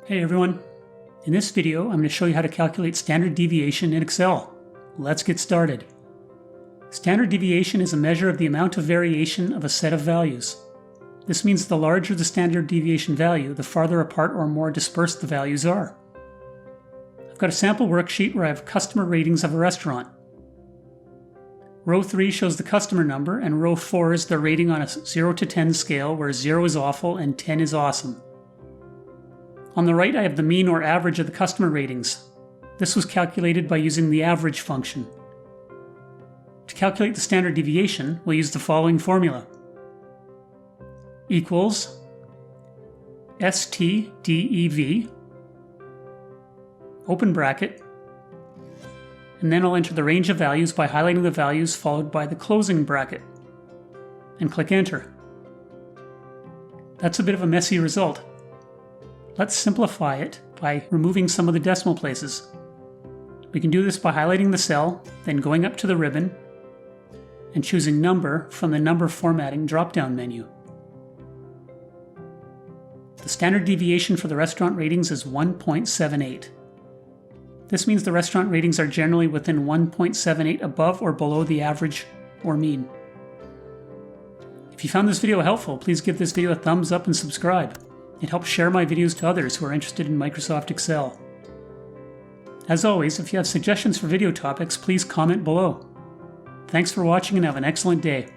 Hey everyone, in this video I'm going to show you how to calculate standard deviation in Excel. Let's get started. Standard deviation is a measure of the amount of variation of a set of values. This means the larger the standard deviation value, the farther apart or more dispersed the values are. I've got a sample worksheet where I have customer ratings of a restaurant. Row 3 shows the customer number and row 4 is their rating on a 0 to 10 scale where 0 is awful and 10 is awesome. On the right I have the mean or average of the customer ratings. This was calculated by using the average function. To calculate the standard deviation, we'll use the following formula. Equals STDEV, open bracket, and then I'll enter the range of values by highlighting the values followed by the closing bracket, and click enter. That's a bit of a messy result. Let's simplify it by removing some of the decimal places. We can do this by highlighting the cell, then going up to the ribbon, and choosing number from the number formatting drop-down menu. The standard deviation for the restaurant ratings is 1.78. This means the restaurant ratings are generally within 1.78 above or below the average or mean. If you found this video helpful, please give this video a thumbs up and subscribe. It helps share my videos to others who are interested in Microsoft Excel. As always, if you have suggestions for video topics, please comment below. Thanks for watching and have an excellent day.